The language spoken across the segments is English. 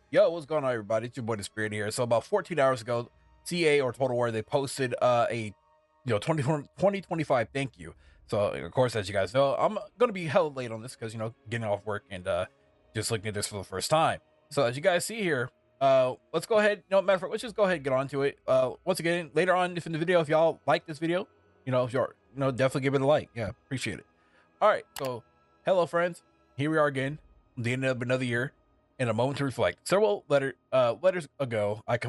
Yo, what's going on, everybody? It's your boy DisBearity here. So about 14 hours ago, CA or Total War, they posted a 2025 thank you. So of course, as you guys know, I'm gonna be hella late on this because getting off work and just looking at this for the first time. So as you guys see here, let's go ahead. Matter of fact, let's just go ahead and get on to it. Once again, later on, if in the video, if y'all like this video, if you're definitely give it a like. Yeah, appreciate it. All right, so hello friends, here we are again, the end of another year. In a moment to reflect. Several letters ago, I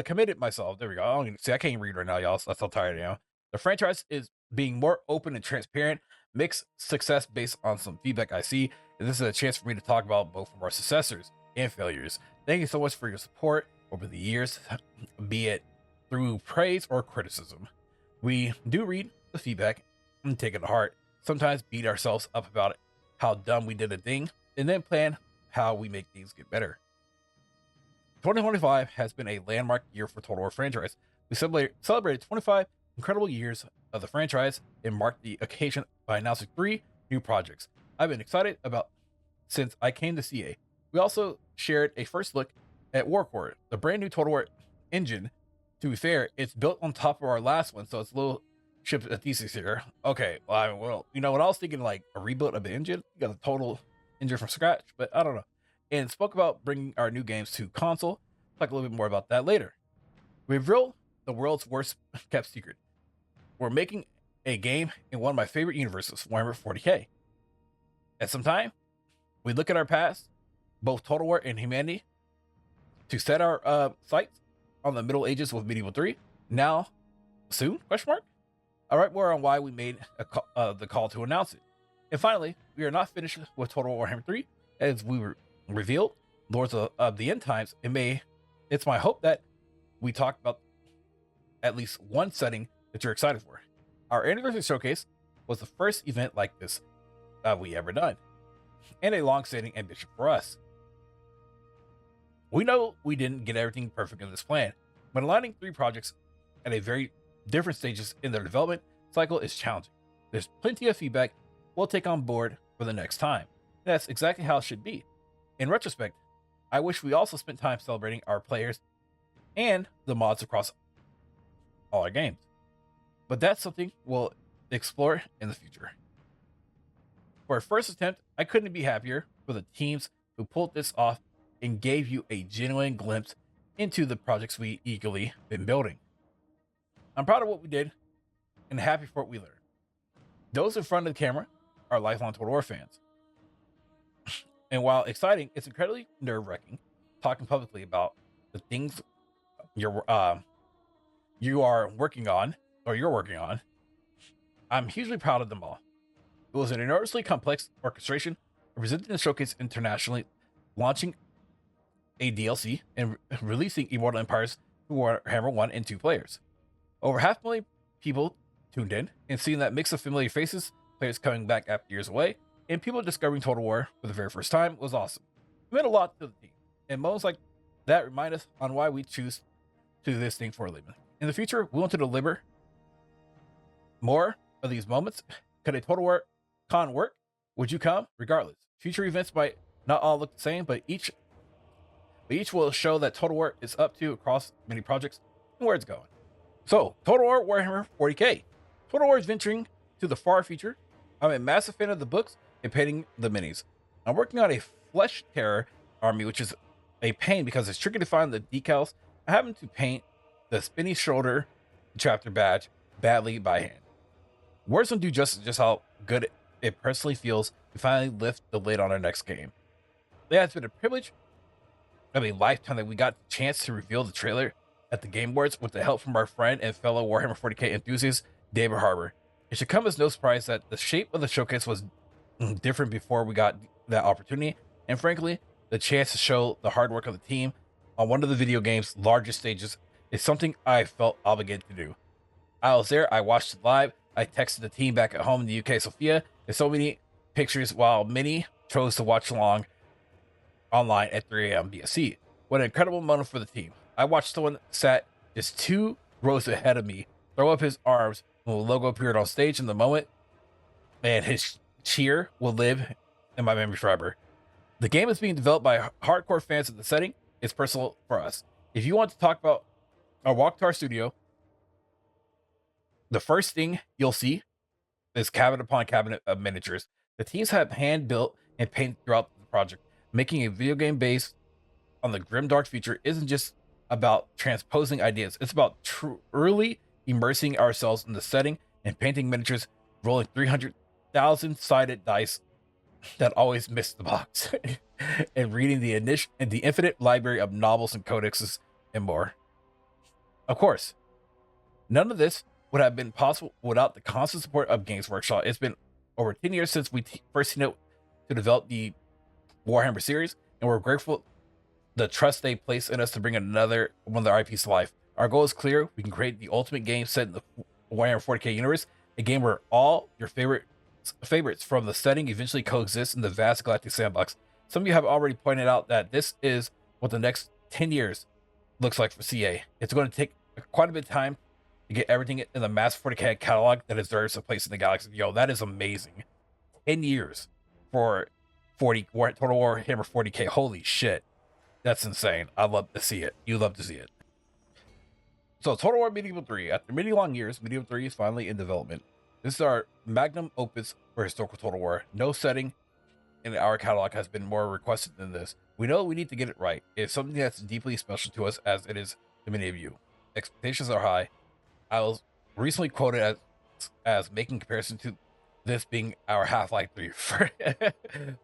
committed myself. There we go. I can't read right now, y'all. So I'm so tired now. The franchise is being more open and transparent, mixed success based on some feedback I see, and this is a chance for me to talk about both of our successors and failures. Thank you so much for your support over the years, be it through praise or criticism. We do read the feedback and take it to heart. Sometimes beat ourselves up about it, how dumb we did a thing, and then plan how we make things get better. 2025 has been a landmark year for Total War franchise. We celebrated 25 incredible years of the franchise and marked the occasion by announcing 3 new projects I've been excited about since I came to CA. We also shared a first look at Warcore, the brand new Total War engine. To be fair, it's built on top of our last one, so it's a little ship a thesis here. Okay, well, when I was thinking like a rebuild of the engine, you got a total engine from scratch, but I don't know. And spoke about bringing our new games to console. Talk a little bit more about that later. We revealed the world's worst kept secret. We're making a game in one of my favorite universes, Warhammer 40k. At some time, we look at our past, both Total War and humanity, to set our sights on the Middle Ages with Medieval 3. Now, soon? Question mark. I'll write more on why we made the call to announce it. And finally, we are not finished with Total Warhammer 3, as we were revealed Lords of the End Times. It's my hope that we talk about at least one setting that you're excited for. Our anniversary showcase was the first event like this we ever done, and a long-standing ambition for us. We know we didn't get everything perfect in this plan, but aligning 3 projects at a very different stages in their development cycle is challenging. There's plenty of feedback we'll take on board for the next time. That's exactly how it should be. In retrospect, I wish we also spent time celebrating our players and the mods across all our games. But that's something we'll explore in the future. For our first attempt, I couldn't be happier for the teams who pulled this off and gave you a genuine glimpse into the projects we eagerly been building. I'm proud of what we did and happy for what we learned. Those in front of the camera are lifelong Total War fans. And while exciting, it's incredibly nerve-wracking talking publicly about the things you are working on. I'm hugely proud of them all. It was an enormously complex orchestration of presenting the showcase internationally, launching a DLC, and releasing Immortal Empires to Warhammer 1 and 2 players. Over 500,000 people tuned in, and seeing that mix of familiar faces, players coming back after years away, and people discovering Total War for the very first time was awesome. It meant a lot to the team, and moments like that remind us on why we choose to do this thing for a living. In the future, we want to deliver more of these moments. Could a Total War con work? Would you come? Regardless, future events might not all look the same, but each will show that Total War is up to across many projects and where it's going. So, Total War Warhammer 40k. Total War is venturing to the far future. I'm a massive fan of the books and painting the minis. I'm working on a Flesh Terror army, which is a pain because it's tricky to find the decals. I happen to paint the spinny shoulder chapter badge badly by hand. Words don't do justice just how good it personally feels to finally lift the lid on our next game. Yeah, it's been a privilege of a lifetime that we got the chance to reveal the trailer at the Game Awards with the help from our friend and fellow Warhammer 40k enthusiast, David Harbour. It should come as no surprise that the shape of the showcase was different before we got that opportunity, and frankly, the chance to show the hard work of the team on one of the video game's largest stages is something I felt obligated to do. I was there, I watched it live, I texted the team back at home in the UK, Sophia, and so many pictures, while many chose to watch along online at 3 a.m. BSC. What an incredible moment for the team. I watched someone sat just 2 rows ahead of me throw up his arms when the logo appeared on stage in the moment, and his cheer will live in my memory forever. The game is being developed by hardcore fans of the setting. It's personal for us. If you want to talk about our walk to our studio, the first thing you'll see is cabinet upon cabinet of miniatures. The teams have hand built and painted throughout the project. Making a video game based on the grimdark future isn't just about transposing ideas. It's about truly immersing ourselves in the setting and painting miniatures, rolling 300,000 sided dice that always miss the box, and reading the infinite library of novels and codexes and more. Of course, none of this would have been possible without the constant support of Games Workshop. It's been over 10 years since we first teamed up to develop the Warhammer series, and we're grateful the trust they place in us to bring another one of their IPs to life. Our goal is clear. We can create the ultimate game set in the Warhammer 40k universe, a game where all your favorites from the setting eventually coexist in the vast galactic sandbox. Some of you have already pointed out that this is what the next 10 years looks like for CA. It's going to take quite a bit of time to get everything in the mass 40k catalog that deserves a place in the galaxy. Yo, that is amazing. 10 years for Total Warhammer 40k. Holy shit. That's insane. I love to see it. You love to see it. So Total War Medieval 3. After many long years, Medieval 3 is finally in development. This is our magnum opus for historical Total War. No setting in our catalog has been more requested than this. We know we need to get it right. It's something that's deeply special to us, as it is to many of you. Expectations are high. I was recently quoted as making comparison to this being our Half-Life 3.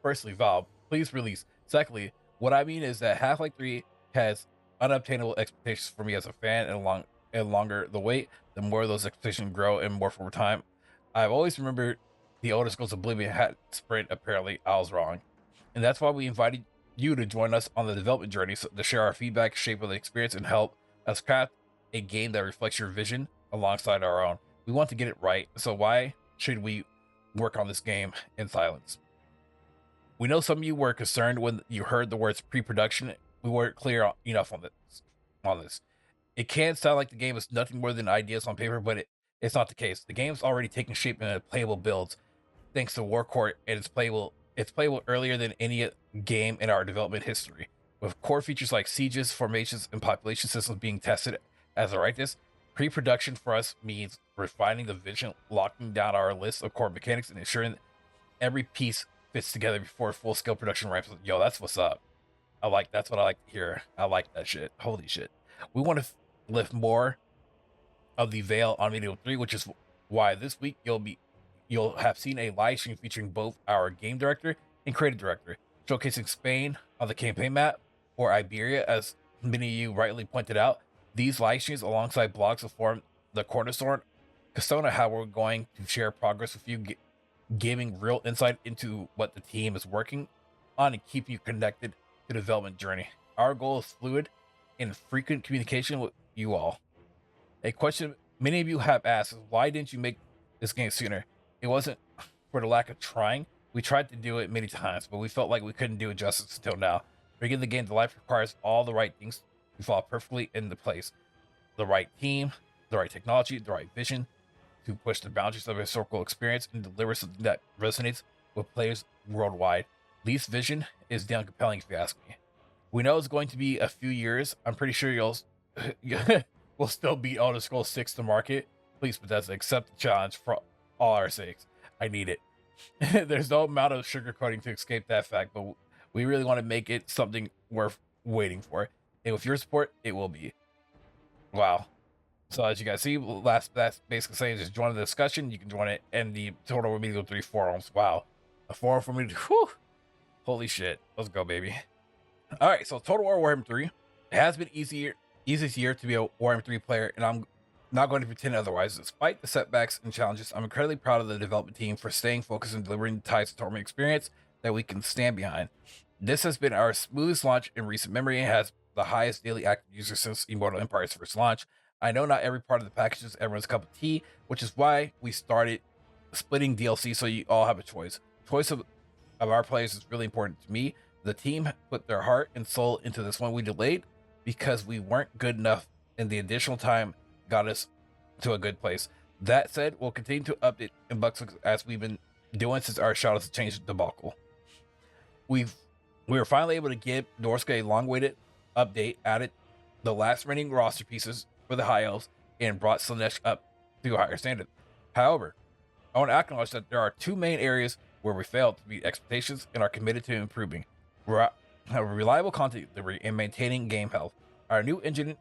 Firstly, Valve, please release. Secondly, what I mean is that Half-Life 3 has unobtainable expectations for me as a fan, and longer the wait, the more those expectations grow and morph over time. I've always remembered the Elder Scrolls Oblivion had sprint. Apparently, I was wrong. And that's why we invited you to join us on the development journey, to share our feedback, shape of the experience, and help us craft a game that reflects your vision alongside our own. We want to get it right, so why should we work on this game in silence? We know some of you were concerned when you heard the words pre-production. We weren't clear enough on this. It can sound like the game is nothing more than ideas on paper, but it's not the case. The game's already taken shape in playable builds, thanks to War Court, and it's playable earlier than any game in our development history. With core features like sieges, formations, and population systems being tested as a righteous, pre-production for us means refining the vision, locking down our list of core mechanics, and ensuring that every piece fits together before full-scale production ramps. Yo, that's what's up. That's what I like to hear. I like that shit. Holy shit. We want to lift more of the veil on Medieval 3, which is why this week you'll have seen a live stream featuring both our game director and creative director, showcasing Spain on the campaign map, or Iberia, as many of you rightly pointed out. These live streams, alongside blogs, will form the cornerstone of how we're going to share progress with you, giving real insight into what the team is working on and keep you connected to the development journey. Our goal is fluid and frequent communication with you all. A question many of you have asked is, why didn't you make this game sooner? It wasn't for the lack of trying. We tried to do it many times, but we felt like we couldn't do it justice until now. Bringing the game to life requires all the right things to fall perfectly into place. The right team, the right technology, the right vision to push the boundaries of historical experience and deliver something that resonates with players worldwide. Lee's vision is damn compelling, if you ask me. We know it's going to be a few years. I'm pretty sure we'll still beat Elder Scrolls 6 to market. Please, Bethesda, accept the challenge for all our sakes. I need it. There's no amount of sugarcoating to escape that fact, but we really want to make it something worth waiting for. And with your support, it will be. Wow. So as you guys see, that's basically saying just join the discussion. You can join it in the Total War Medieval 3 forums. Wow. A forum for me to, whew. Holy shit. Let's go, baby. All right, so Total War Warhammer 3. It has been easiest year to be a Warhammer 3 player, and I'm not going to pretend otherwise. Despite the setbacks and challenges, I'm incredibly proud of the development team for staying focused and delivering the Tides of Torment experience that we can stand behind. This has been our smoothest launch in recent memory and has the highest daily active users since Immortal Empire's first launch. I know not every part of the package is everyone's cup of tea, which is why we started splitting DLC so you all have a choice. Choice of our players is really important to me. The team put their heart and soul into this one. We delayed because we weren't good enough, and the additional time got us to a good place. That said, we'll continue to update in bugs as we've been doing since our Shadows of Change debacle. We've We were finally able to give Norska a long-awaited update, added the last remaining roster pieces for the High Elves, and brought Slaanesh up to a higher standard. However, I want to acknowledge that there are two main areas where we failed to meet expectations and are committed to improving. Reliable content delivery and maintaining game health. Our new engine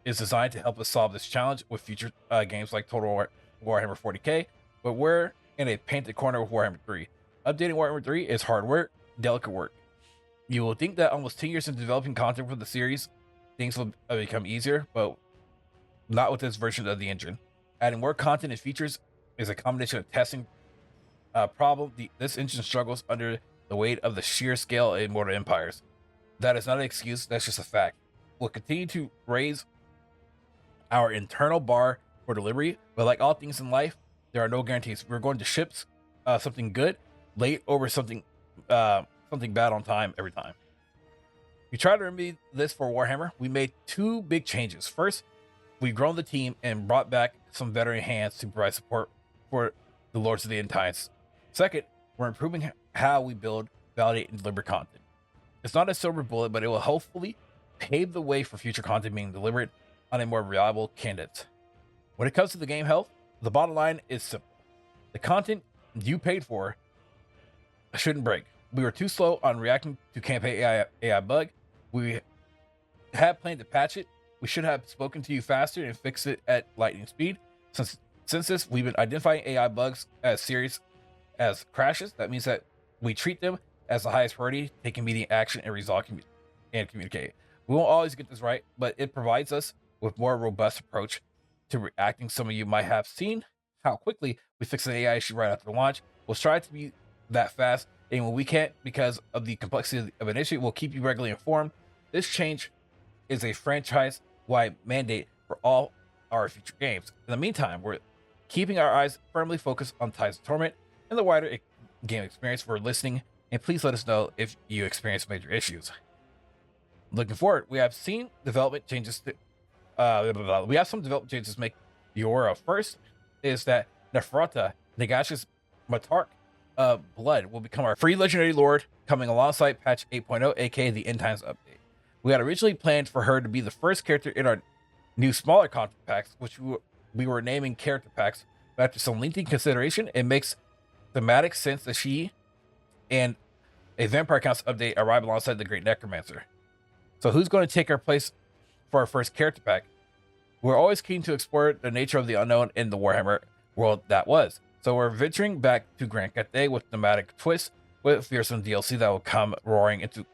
is designed to help us solve this challenge with future games like Total Warhammer 40k, but we're in a painted corner with Warhammer 3. Updating Warhammer 3 is hard work, delicate work. You will think that almost 10 years into developing content for the series, things will become easier, but not with this version of the engine. Adding more content and features is a combination of testing problem. This engine struggles under the weight of the sheer scale in Mortal Empires. That is not an excuse, that's just a fact. We'll continue to raise our internal bar for delivery, but like all things in life, there are no guarantees. We're going to ship something good late over something bad on time every time. We tried to remedy this for Warhammer. We made two big changes. First, we've grown the team and brought back some veteran hands to provide support for the Lords of the End Times. Second, we're improving how we build, validate, and deliver content. It's not a silver bullet, but it will hopefully pave the way for future content being delivered on a more reliable cadence. When it comes to the game health, the bottom line is simple. The content you paid for shouldn't break. We were too slow on reacting to campaign AI bug. We had planned to patch it. We should have spoken to you faster and fixed it at lightning speed. Since this, we've been identifying AI bugs as serious as crashes. That means that we treat them as the highest priority, take immediate action, and resolve and communicate. We won't always get this right, but it provides us with more robust approach to reacting. Some of you might have seen how quickly we fix an AI issue right after the launch. We'll try to be that fast, and when we can't because of the complexity of an issue, we'll keep you regularly informed. This change is a franchise-wide mandate for all our future games. In the meantime, we're keeping our eyes firmly focused on Tides of Torment and the wider game experience. For listening, and please let us know if you experience major issues. Looking forward, we have seen development changes. We have some development changes to make Eora. First is that Neferata, Nagash's Matark blood, will become our free legendary lord, coming alongside patch 8.0, aka the End Times update. We had originally planned for her to be the first character in our new smaller content packs, which we were naming character packs, but after some lengthy consideration, it makes thematic sense that she and a Vampire Council update arrive alongside the Great Necromancer. So who's going to take our place for our first character pack? We're always keen to explore the nature of the unknown in the Warhammer world that was. So we're venturing back to Grand Cathay with thematic twists, with fearsome DLC that will come roaring into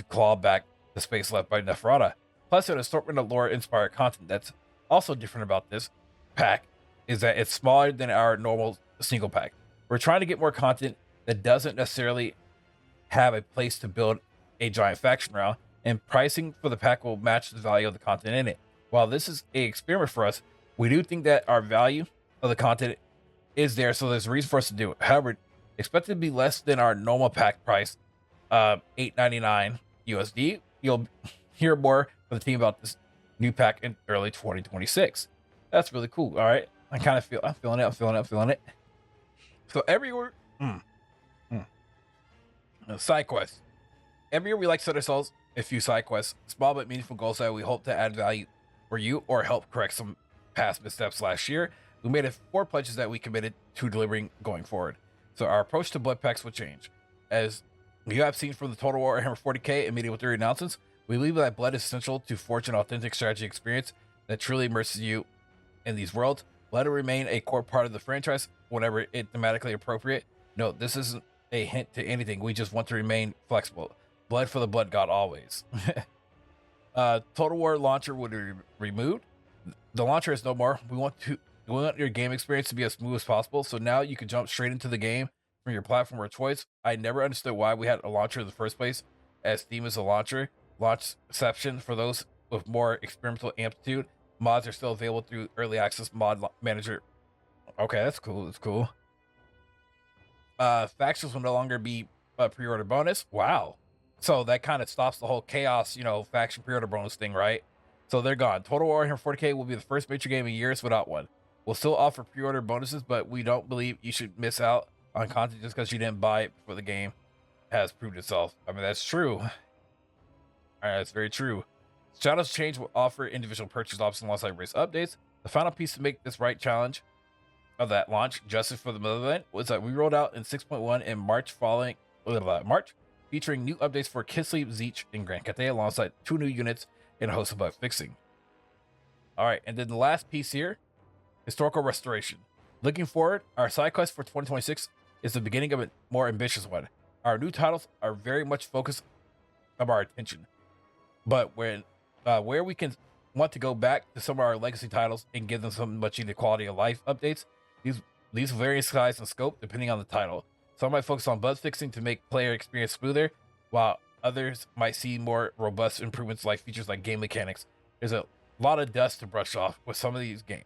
claw back the space left by Neferata. Plus, an assortment of lore-inspired content that's also different about this pack is that it's smaller than our normal single pack. We're trying to get more content that doesn't necessarily have a place to build a giant faction around, and pricing for the pack will match the value of the content in it. While this is an experiment for us, we do think that our value of the content is there, so there's a reason for us to do it. However, expect it to be less than our normal pack price, $8.99 USD. You'll hear more from the team about this new pack in early 2026. That's really cool. All right, I'm feeling it. So everywhere, side quests. Every year we like to set ourselves a few side quests, small but meaningful goals that we hope to add value for you or help correct some past missteps last year. We made 4 pledges that we committed to delivering going forward. So our approach to blood packs will change. As you have seen from the Total Warhammer 40k and Media with Theory announcements, we believe that blood is essential to forge an authentic strategy experience that truly immerses you in these worlds. Blood will remain a core part of the franchise whenever it's thematically appropriate. No, this isn't a hint to anything. We just want to remain flexible. Blood for the blood god always. Total War launcher would be removed. The launcher is no more. We want your game experience to be as smooth as possible, so now you can jump straight into the game from your platform of choice. I never understood why we had a launcher in the first place, as Steam is a launch exception for those with more experimental amplitude. Mods are still available through early access mod manager. Okay, that's cool. Factions will no longer be a pre-order bonus. Wow. So that kind of stops the whole chaos, faction pre-order bonus thing, right? So they're gone. Total Warhammer 40k will be the first major game in years without one. We'll still offer pre-order bonuses, but we don't believe you should miss out on content just because you didn't buy it for the game. has proved itself. I mean, that's true. That's very true. Shadows Change will offer individual purchase options alongside race updates. The final piece to make this right challenge of that launch justice for the middle event was that we rolled out in 6.1 in March following March, featuring new updates for Kisley, Zeech, and Grand Cathay alongside 2 new units and a host of bug fixing. All right, and then the last piece here, historical restoration. Looking forward, our side quest for 2026 is the beginning of a more ambitious one. Our new titles are very much focused of our attention, but when where we can want to go back to some of our legacy titles and give them some much needed quality of life updates. These various size and scope depending on the title. Some might focus on bug fixing to make player experience smoother, while others might see more robust improvements like features like game mechanics. There's a lot of dust to brush off with some of these games.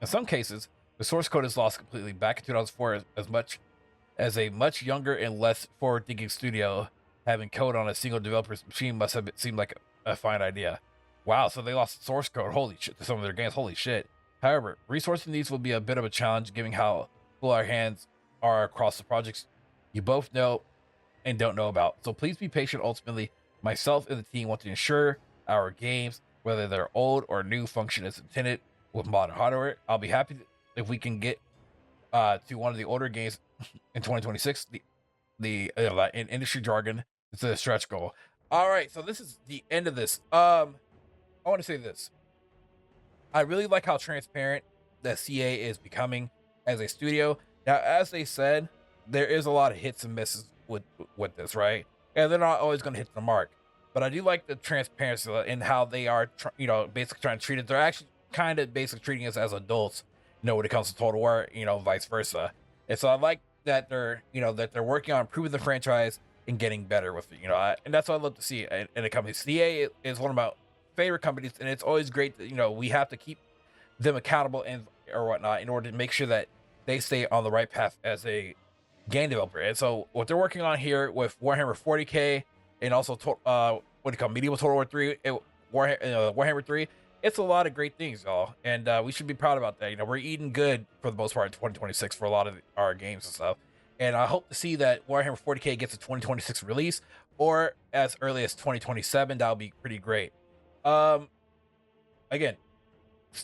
In some cases, the source code is lost completely. Back in 2004, as much as a much younger and less forward-thinking studio, having code on a single developer's machine must have seemed like a fine idea. Wow, so they lost the source code. Holy shit, to some of their games. Holy shit. However, resourcing these will be a bit of a challenge given how full our hands are across the projects you both know and don't know about. So please be patient. Ultimately, myself and the team want to ensure our games, whether they're old or new, function as intended with modern hardware. I'll be happy if we can get to one of the older games in 2026. In industry jargon, it's a stretch goal. All right, so this is the end of this. I want to say this. I really like how transparent the CA is becoming as a studio. Now, as they said, there is a lot of hits and misses with this, right? And they're not always going to hit the mark. But I do like the transparency in how they are, basically trying to treat it. They're actually kind of basically treating us as adults, when it comes to Total War, vice versa. And so I like that they're working on improving the franchise and getting better with it, and that's what I love to see in a company. CA is one of my favorite companies, and it's always great that we have to keep them accountable or whatnot in order to make sure that they stay on the right path as a game developer. And so what they're working on here with Warhammer 40k and also Medieval Total War 3, Warhammer 3, it's a lot of great things, y'all, and we should be proud about that. We're eating good for the most part in 2026 for a lot of our games and stuff. And I hope to see that Warhammer 40k gets a 2026 release or as early as 2027. That would be pretty great. Again,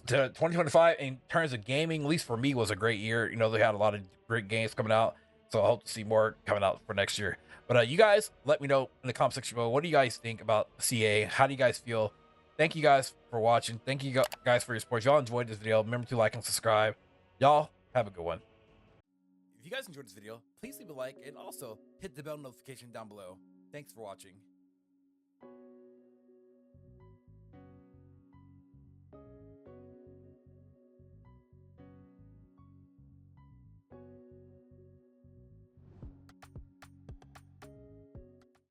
2025 in terms of gaming, at least for me, was a great year. They had a lot of great games coming out, so I hope to see more coming out for next year. But you guys, let me know in the comment section below. What do you guys think about CA? How do you guys feel? Thank you guys for watching. Thank you guys for your support. If y'all enjoyed this video, remember to like and subscribe. Y'all have a good one. If you guys enjoyed this video, please leave a like and also hit the bell notification down below. Thanks for watching.